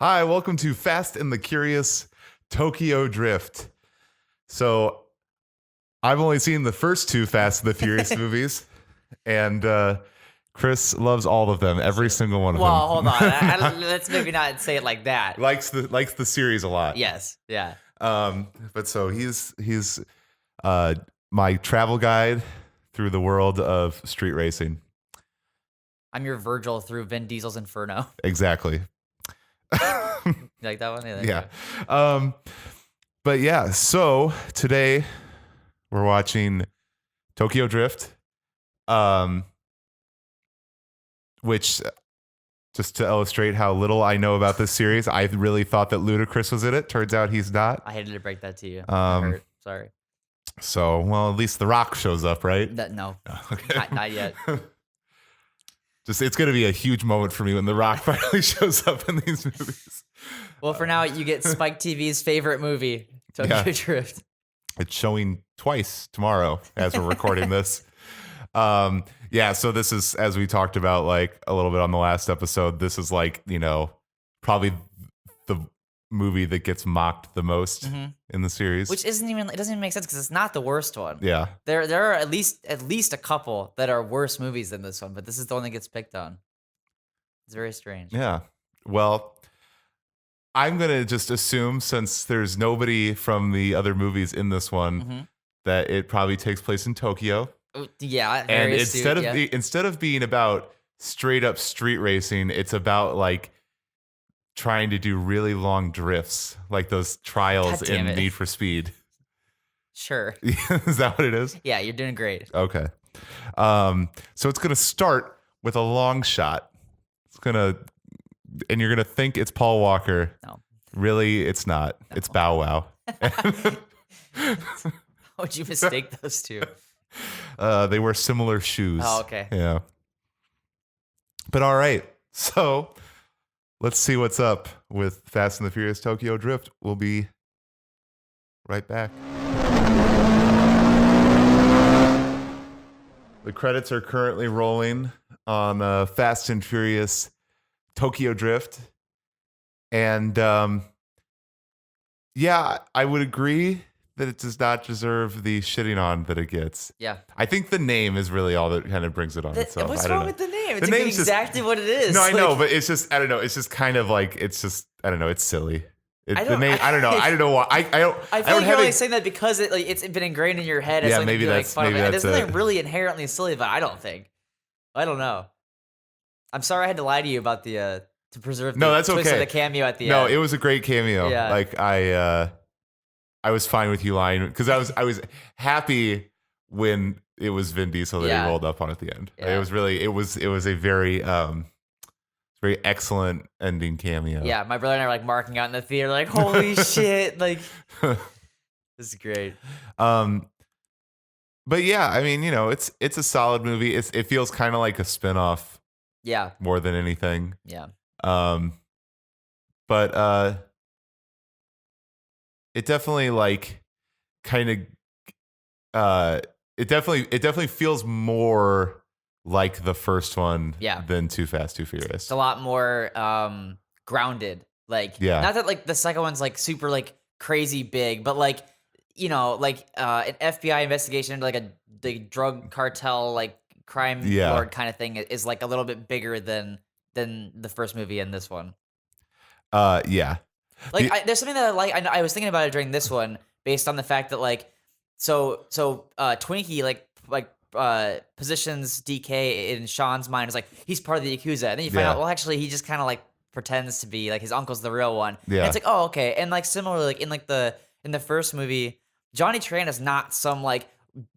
Hi, welcome to Fast and the Curious Tokyo Drift. So, I've only seen the first two Fast and the Furious movies, and Chris loves all of them, every single one of them. Well, hold on. Let's maybe not say it like that. likes the series a lot. Yes, yeah. But so he's my travel guide through the world of street racing. I'm your Virgil through Vin Diesel's Inferno. Exactly. You like that one? Yeah. But yeah, so today we're watching Tokyo Drift, which, just to illustrate how little I know about this series, I really thought that Ludacris was in it. Turns out he's not. I hated to break that to you. Hurt. Sorry. So, well, at least The Rock shows up, right? No. Okay. Not yet. It's going to be a huge moment for me when The Rock finally shows up in these movies. Well, for now, you get Spike TV's favorite movie, Tokyo Drift. It's showing twice tomorrow as we're recording this. So this is, as we talked about like a little bit on the last episode, this is like, probably the movie that gets mocked the most in the series. Which doesn't even make sense because it's not the worst one. Yeah. There are at least a couple that are worse movies than this one, but this is the one that gets picked on. It's very strange. Yeah. Well, I'm going to just assume, since there's nobody from the other movies in this one, that it probably takes place in Tokyo. Yeah. And instead of being about straight up street racing, it's about like trying to do really long drifts, like those trials in Need for Speed. Sure. Is that what it is? Yeah, you're doing great. Okay. So it's going to start with a long shot. And you're going to think it's Paul Walker. No. Really, it's not. No. It's Bow Wow. How would you mistake those two? They wear similar shoes. Oh, okay. Yeah. But all right. So let's see what's up with Fast and the Furious Tokyo Drift. We'll be right back. The credits are currently rolling on Fast and Furious Tokyo Drift. And I would agree that it does not deserve the shitting on that it gets. Yeah. I think the name is really all that kind of brings it on itself. What's wrong with the name? It's exactly what it is. No, I know, but it's just, I don't know. It's just kind of like, it's silly. I don't know why. I feel like you're only saying that because it's been ingrained in your head. As maybe that's fun. There's nothing really inherently silly, but I don't know. I'm sorry I had to lie to you about the to preserve the that's twist okay. of the cameo at the end. No, it was a great cameo. Yeah. Like I was fine with you lying because I was happy when it was Vin Diesel that he rolled up on at the end. Yeah. It was a very very excellent ending cameo. Yeah, my brother and I were like marking out in the theater, like, holy shit, like this is great. But yeah, I mean, it's a solid movie. It feels kind of like a spinoff. Yeah. More than anything. Yeah. But it definitely like kind of it definitely feels more like the first one than Too Fast, Too Furious. It's a lot more grounded. Like, not that like the second one's like super like crazy big, but like, an FBI investigation into like the drug cartel, like crime lord kind of thing is like a little bit bigger than the first movie and this one. Yeah. Like there's something that I like. I was thinking about it during this one based on the fact that like, so Twinkie like positions DK in Sean's mind as like he's part of the Yakuza, and then you find out, well, actually, he just kind of like pretends to be like his uncle's the real one. Yeah, and it's like, oh, okay. And like similarly, like in the first movie, Johnny Tran is not some like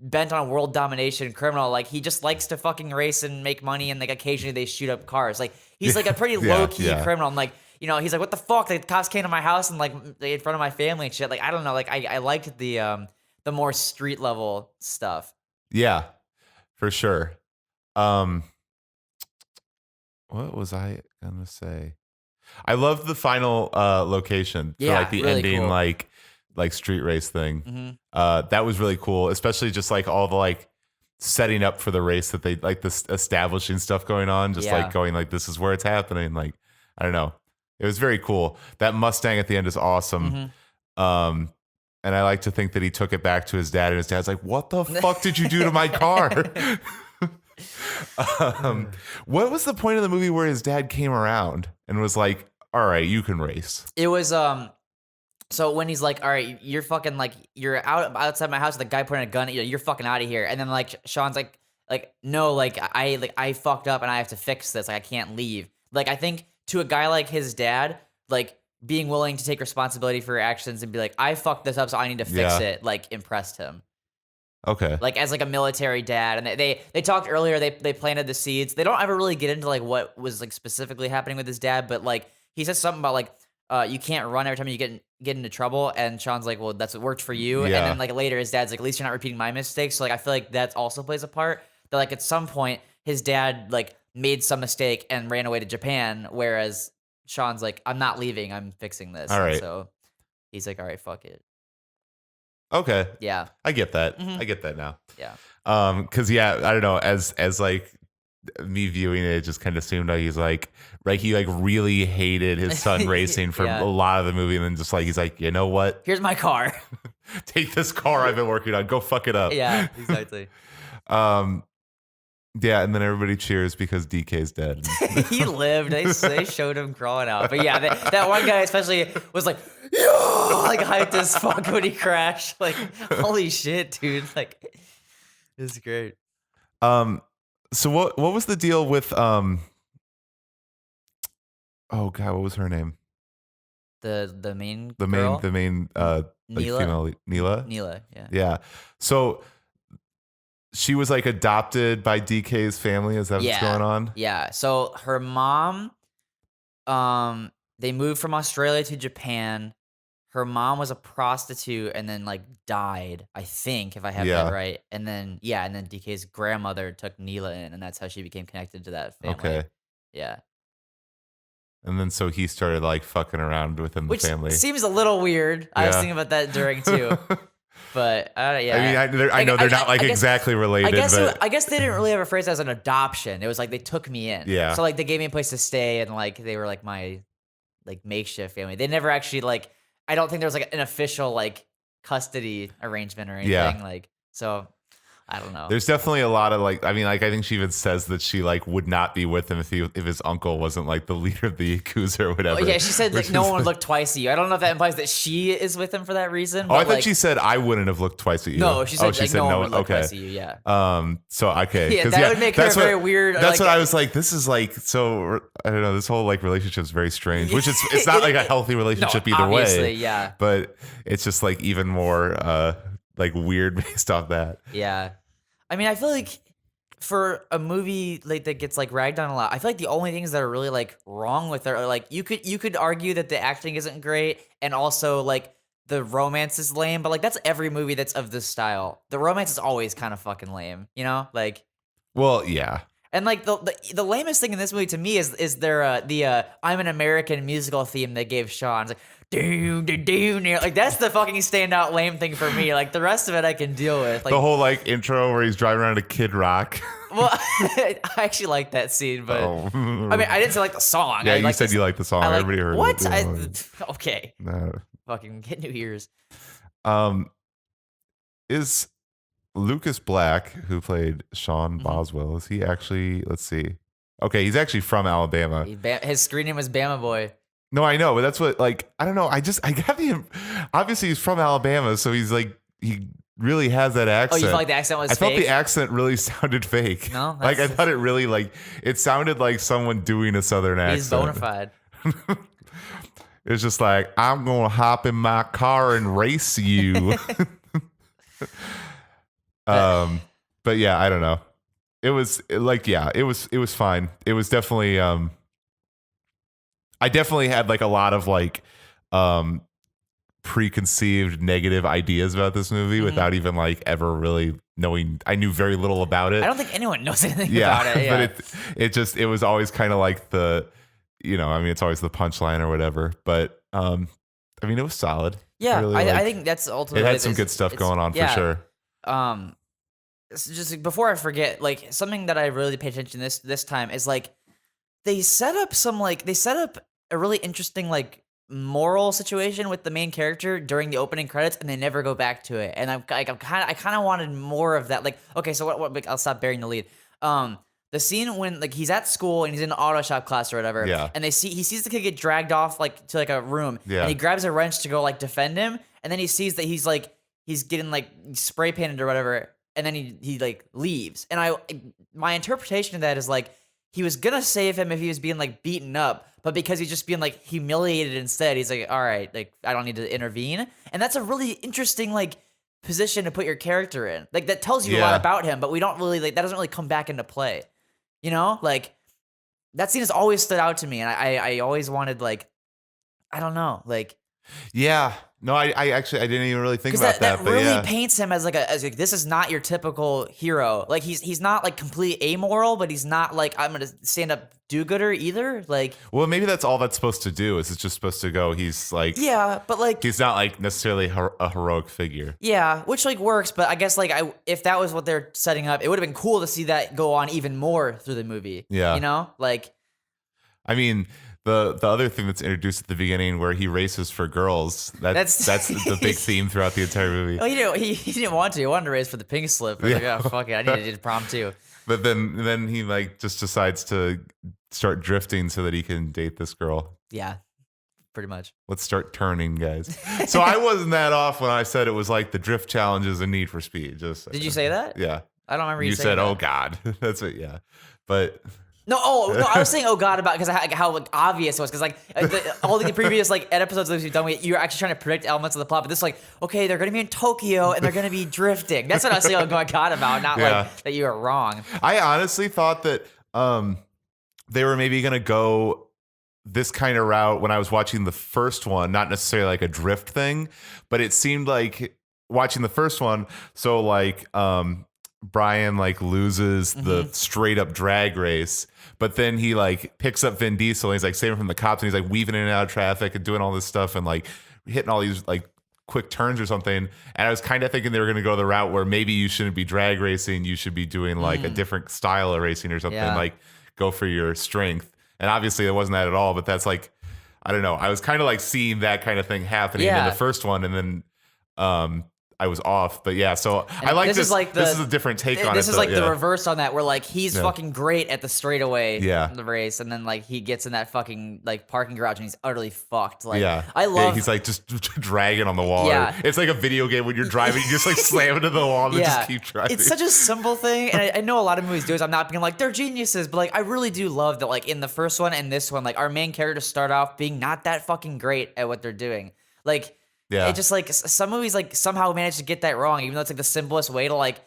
bent on world domination criminal. Like he just likes to fucking race and make money, and like occasionally they shoot up cars. Like he's like a pretty low key criminal. And like, he's like, what the fuck? Like the cops came to my house and like in front of my family and shit. Like I don't know. Like I liked the more street level stuff. Yeah. For sure. What was I gonna say? I love the final location for like the really ending cool. like street race thing. That was really cool, especially just like all the like setting up for the race that they like this establishing stuff going on, just like going like this is where it's happening. Like I don't know, It was very cool. That Mustang at the end is awesome. And I like to think that he took it back to his dad, and his dad's like, "What the fuck did you do to my car?" What was the point of the movie where his dad came around and was like, "All right, you can race"? It was so when he's like, all right, you're fucking like, you're outside my house with a guy pointing a gun at you, you're fucking out of here. And then like Sean's like no, like I fucked up and I have to fix this. Like I can't leave. Like I think to a guy like his dad, like being willing to take responsibility for your actions and be like, I fucked this up, so I need to fix it, like impressed him. Okay. Like as like a military dad. And they talked earlier, they planted the seeds. They don't ever really get into like what was like specifically happening with his dad, but like he says something about like you can't run every time you get into trouble, and Sean's like, well, that's what worked for you. Yeah. And then like later his dad's like, at least you're not repeating my mistakes. So like I feel like that also plays a part. That like at some point his dad like made some mistake and ran away to Japan, whereas Sean's like, I'm not leaving, I'm fixing this. All right. And so he's like, all right, fuck it. Okay. Yeah. I get that. I get that now. Yeah. Cause yeah, I don't know, as like me viewing it just kind of seemed like he's like he like really hated his son racing for a lot of the movie, and then just like he's like, you know what? Here's my car. Take this car I've been working on. Go fuck it up. Yeah, exactly. Yeah, and then everybody cheers because DK's dead. He lived. They showed him crawling out. But yeah, that one guy especially was like, yo, like hyped as fuck when he crashed. Like, holy shit, dude. Like, it's great. So what was the deal with oh god, what was her name? The main The girl? main like Neela? female Neela? Neela, yeah. Yeah. So she was like adopted by DK's family. Is that what's going on? Yeah. So her mom, they moved from Australia to Japan. Her mom was a prostitute and then like died, I think, if I have that right. And then DK's grandmother took Neela in, and that's how she became connected to that family. Okay. Yeah. And then so he started like fucking around within the family. Which seems a little weird. I was thinking about that during too. But yeah. I mean, I know they're not like exactly related. I guess they didn't really have a phrase as an adoption. It was like they took me in. Yeah. So like they gave me a place to stay, and like they were like my like makeshift family. They never actually like, I don't think there was like an official like custody arrangement or anything. Yeah. Like, so I don't know. There's definitely a lot of like, I mean, like I think she even says that she like would not be with him if his uncle wasn't like the leader of the Yakuza or whatever. Oh, yeah, she said like no one would look twice at you. I don't know if that implies that she is with him for that reason. Oh, I thought she said I wouldn't have looked twice at you. No, she said, no one would look okay. twice at you. Yeah. So okay. Yeah, that would make her very weird. That's what I was like. This is like, so I don't know. This whole like relationship is very strange. Which it's not like a healthy relationship either way. Yeah. But it's just like even more like weird based off that. Yeah. I mean, I feel like for a movie like that gets like ragged on a lot, I feel like the only things that are really like wrong with it are like you could argue that the acting isn't great, and also like the romance is lame, but like that's every movie that's of this style. The romance is always kind of fucking lame, you know? Like, well, yeah. And like the lamest thing in this movie to me is their I'm an American musical theme they gave Sean. It's like like that's the fucking standout lame thing for me. Like the rest of it I can deal with. Like the whole like intro where he's driving around to Kid Rock. Well, I actually like that scene, but I mean I didn't say like the song. Yeah, you said you liked the song. Everybody heard what? it. Okay. No. Fucking get new ears. Is Lucas Black, who played Sean Boswell, is he actually? Let's see. Okay, he's actually from Alabama. His screen name was Bama Boy. No, I know, but that's what like I don't know. I got the obviously he's from Alabama, so he's like he really has that accent. Oh, you felt like the accent was I fake? felt the accent really sounded fake. No, like I thought it really like it sounded like someone doing a southern accent. He's bona fide. It's just like I'm gonna hop in my car and race you. But yeah, I don't know. It was like, yeah, it was fine. It was definitely, I definitely had like a lot of like, preconceived negative ideas about this movie without even like ever really knowing. I knew very little about it. I don't think anyone knows anything about it. Yeah. But it was always kind of like the, I mean, it's always the punchline or whatever, but, I mean, it was solid. Yeah. Really, I think that's ultimately, it had some good stuff going on for sure. Just before I forget, like something that I really paid attention this time is like they set up a really interesting like moral situation with the main character during the opening credits, and they never go back to it. And I kind of wanted more of that. Like, okay, so what? Like, I'll stop bearing the lead. The scene when like he's at school and he's in an auto shop class or whatever, Yeah. and he sees the kid get dragged off like to like a room, Yeah. and he grabs a wrench to go like defend him, and then he sees that he's getting like spray painted or whatever, and then he like leaves. And my interpretation of that is like he was gonna save him if he was being like beaten up, but because he's just being like humiliated instead, he's like, all right, like I don't need to intervene. And that's a really interesting like position to put your character in. Like that tells you a lot about him, but we don't really like that doesn't really come back into play. You know, like that scene has always stood out to me, and I always wanted like I don't know, like Yeah. No, I actually I didn't even really think about that but really yeah. paints him as like this is not your typical hero. Like he's not like completely amoral, but he's not like I'm gonna stand up do-gooder either. Like Well, maybe that's all that's supposed to do. Is it's just supposed to go? He's like yeah, but like he's not like necessarily a heroic figure. yeah, which like works, but I guess like if that was what they're setting up, it would have been cool to see that go on even more through the movie. Yeah. You know, like I mean, the other thing that's introduced at the beginning where he races for girls, that's the big theme throughout the entire movie. oh, you know, he didn't want to. He wanted to race for the pink slip. Like, oh, fuck it, I need to do the prom too. But then he like just decides to start drifting so that he can date this girl. Yeah, pretty much. Let's start turning, guys. So I wasn't that off when I said it was like the drift challenges and Need for Speed. Just Did you say that? Yeah. I don't remember You saying said, that. "Oh God," that's it. Yeah, but No, I was saying, oh god, about because how like obvious it was, because like all the previous like episodes that we've done, you're actually trying to predict elements of the plot, but this is like, okay, they're gonna be in Tokyo and they're gonna be drifting. That's what I was saying, oh god, about, not like that you were wrong. I honestly thought that they were maybe gonna go this kind of route when I was watching the first one, not necessarily like a drift thing, but it seemed like watching the first one. So like Brian like loses the straight up drag race, but then he like picks up Vin Diesel and he's like saving him from the cops, and he's like weaving in and out of traffic and doing all this stuff and like hitting all these like quick turns or something. And I was kind of thinking they were going to go the route where maybe you shouldn't be drag racing, you should be doing like a different style of racing or something, like go for your strength. And obviously it wasn't that at all, but that's like, I don't know. I was kind of like seeing that kind of thing happening in the first one, and then I was off, but yeah. So And I like this. Is like this is a different take on it. This is like the reverse on that, where like he's fucking great at the straightaway, the race, and then like he gets in that fucking like parking garage and he's utterly fucked. Like, I love. He's like just dragging on the wall. Yeah. It's like a video game when you're driving, you just like slam into the wall and just keep driving. It's such a simple thing, and I know a lot of movies do it. I'm not being like they're geniuses, but like I really do love that. Like in the first one and this one, like our main characters start off being not that fucking great at what they're doing. Like. Yeah. It just like some movies like somehow manage to get that wrong, even though it's like the simplest way to like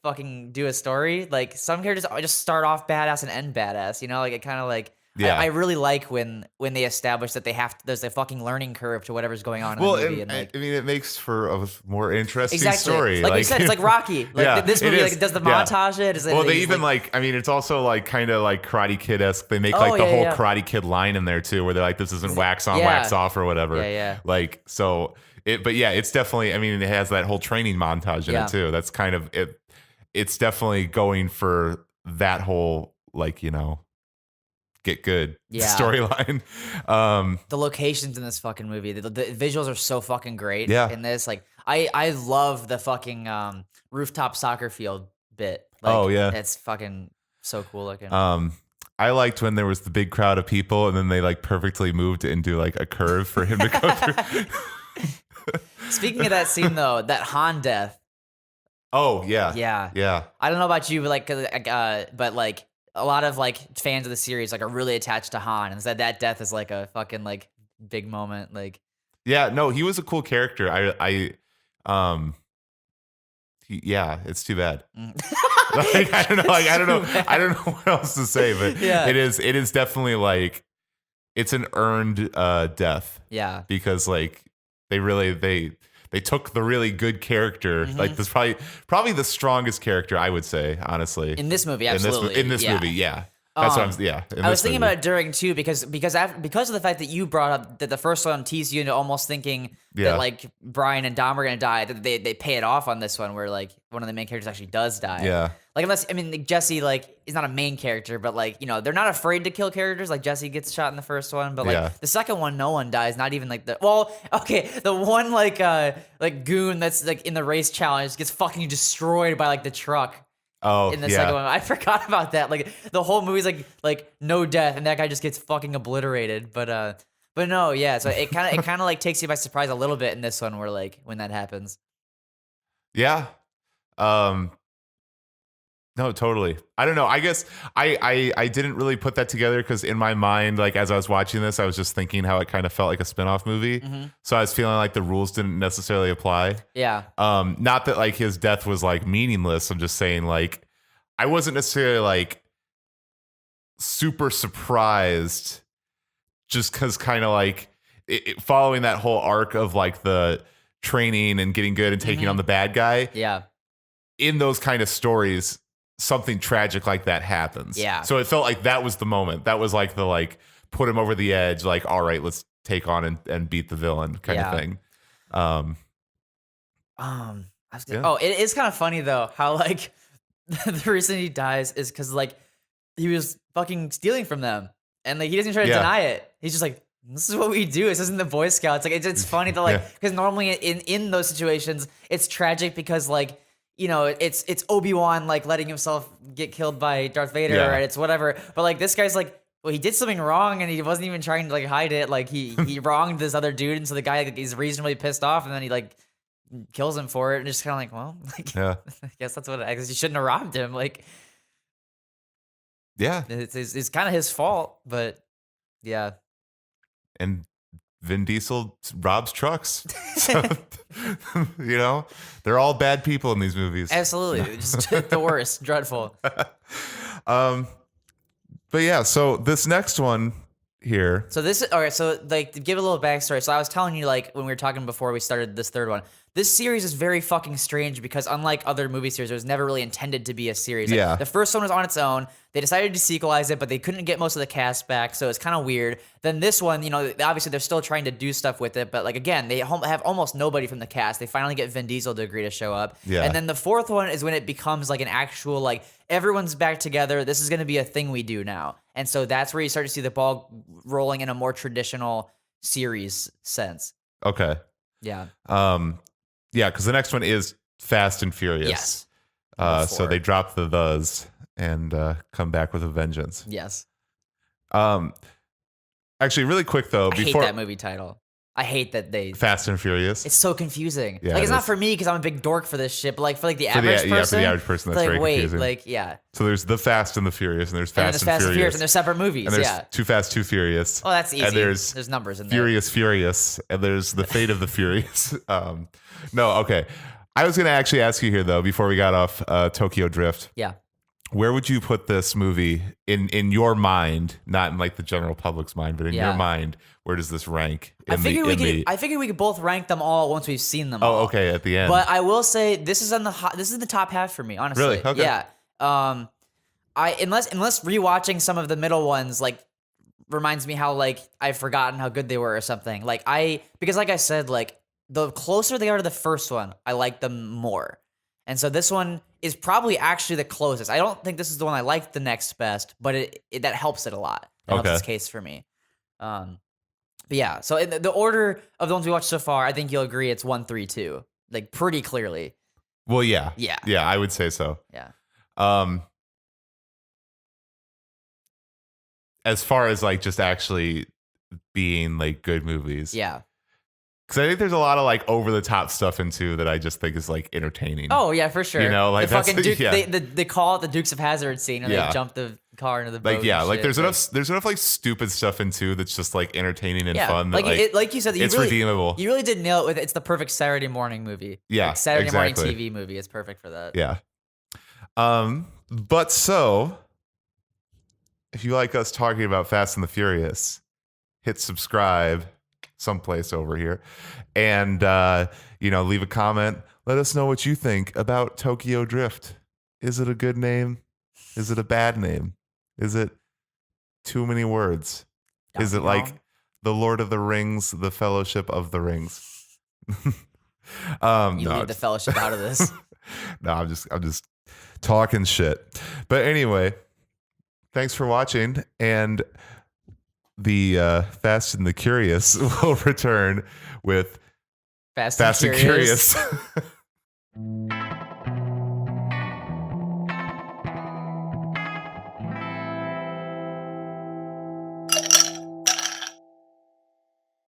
fucking do a story. Like some characters just start off badass and end badass, you know? Like it kind of like I really like when they establish that there's a fucking learning curve to whatever's going on in the movie. And like, I mean, it makes for a more interesting story. Like you said, it's like Rocky. Like this movie like does the montage it. Well, they even like I mean, it's also like kind of like Karate Kid-esque. They make like the whole Karate Kid line in there too, where they're like, this isn't wax on, wax off or whatever. Yeah. Like so. But yeah, it's definitely. I mean, it has that whole training montage in it too. That's kind of it. It's definitely going for that whole like get good storyline. The locations in this fucking movie, the visuals are so fucking great. Yeah. In this, like I love the fucking rooftop soccer field bit. Like, oh yeah, it's fucking so cool looking. I liked when there was the big crowd of people and then they like perfectly moved it into like a curve for him to go through. Speaking of that scene though, that Han death. Oh yeah, yeah. I don't know about you, but like, but like a lot of like fans of the series like are really attached to Han, and said that death is like a fucking like big moment. Like, yeah, no, he was a cool character. It's too bad. Like I don't know what else to say, but it is definitely like it's an earned death. Yeah, because like. They took the really good character, like this probably the strongest character I would say, honestly. In this movie, absolutely. In this movie, yeah. That's what I'm. Yeah, in I was this thinking movie. about it during too because of the fact that you brought up that the first one teased you into almost thinking Yeah. that like Brian and Dom are gonna die. That they pay it off on this one where like one of the main characters actually does die. Yeah. Like unless like, Jesse like is not a main character, but like they're not afraid to kill characters. Like Jesse gets shot in the first one, but like Yeah. the second one, no one dies. Not even like the one like goon that's like in the race challenge gets fucking destroyed by like the truck. Oh, In the yeah. second one, I forgot about that. Like the whole movie's like no death, and that guy just gets fucking obliterated. But no, yeah. So it kind of like takes you by surprise a little bit in this one, where like when that happens. Yeah. No, totally. I don't know. I guess I didn't really put that together because in my mind, like as I was watching this, I was just thinking how it kind of felt like a spin-off movie. So I was feeling like the rules didn't necessarily apply. Yeah. Not that like his death was like meaningless. I'm just saying like I wasn't necessarily like super surprised just because kind of like following that whole arc of like the training and getting good and taking on the bad guy. Yeah. In those kind of stories, something tragic like that happens. Yeah. So it felt like that was the moment. That was like the like put him over the edge. Like, all right, let's take on and beat the villain kind of thing. It is kind of funny though how like the reason he dies is because like he was fucking stealing from them, and like he doesn't try to deny it. He's just like, this is what we do. This isn't the Boy Scouts. Like it's funny that like because normally in those situations it's tragic because like it's Obi-Wan like letting himself get killed by Darth Vader and it's whatever. But like this guy's like, well, he did something wrong and he wasn't even trying to like hide it. Like he wronged this other dude, and so the guy like, is reasonably pissed off, and then he like kills him for it, and just kind of like, well, like I guess that's what. I guess you shouldn't have robbed him. Like, yeah, it's kind of his fault, but yeah. And Vin Diesel robs trucks. So, they're all bad people in these movies. Absolutely. Just the worst. Dreadful. But yeah, so this next one here. So this is all right. So like to give a little backstory. So I was telling you like when we were talking before we started this third one, this series is very fucking strange because unlike other movie series, it was never really intended to be a series. Like, Yeah. The first one was on its own. They decided to sequelize it, but they couldn't get most of the cast back, so it's kind of weird. Then this one, obviously they're still trying to do stuff with it, but like again, they have almost nobody from the cast. They finally get Vin Diesel to agree to show up. Yeah. And then the fourth one is when it becomes like an actual like everyone's back together. This is going to be a thing we do now. And so that's where you start to see the ball rolling in a more traditional series sense. Okay. Yeah. Yeah, because the next one is Fast and Furious. Yes. So they drop the thes and come back with a vengeance. Yes. Actually, really quick though, I hate that movie title. I hate that they. Fast and Furious. It's so confusing. Yeah, like it's it not is. for me because I'm a big dork for this shit, but like for like the average person. Yeah, for the average person, that's like, very wait, confusing. like yeah. So there's the Fast and the Furious, and there's And then Fast there's and Furious, and they're separate movies. and there's Yeah. Too Fast, Too Furious. Oh, that's easy. And there's numbers in there. Furious, and there's the Fate of the Furious. No, okay. I was going to actually ask you here though, before we got off Tokyo Drift. Yeah. Where would you put this movie in your mind, not in like the general public's mind, but in your mind? Where does this rank? I figure we could both rank them all once we've seen them. all. Oh, okay, at the end. But I will say this is this is the top half for me, honestly. Really? Okay. Yeah. Unless rewatching some of the middle ones like reminds me how like I've forgotten how good they were or something. Because like I said, like the closer they are to the first one, I like them more. And so this one is probably actually the closest. I don't think this is the one I like the next best, but that helps it a lot. It helps this case for me. But yeah, so in the order of the ones we watched so far, I think you'll agree it's 1, 3, 2, like pretty clearly. Well, yeah, Yeah. I would say so. Yeah. As far as like just actually being like good movies, Yeah. because I think there's a lot of like over the top stuff into that I just think is like entertaining. Oh yeah, for sure. Like the fucking that's, Duke, they call it the Dukes of Hazzard scene, and they jump the car into the boat. Like there's enough like stupid stuff into that's just like entertaining and fun. That, like you said, it's redeemable. You really did nail it with it. It's the perfect Saturday morning movie. Yeah, like Saturday morning exactly. TV movie. It's perfect for that. Yeah. But so if you like us talking about Fast and the Furious, hit subscribe someplace over here and leave a comment. Let us know what you think about Tokyo Drift. Is it a good name? Is it a bad name? Is it too many words? Is it like the Lord of the Rings, the Fellowship of the Rings? You No, leave the Fellowship out of this. no, I'm just talking shit. But anyway, thanks for watching, and the Fast and the Curious will return with Fast and Curious. Curious.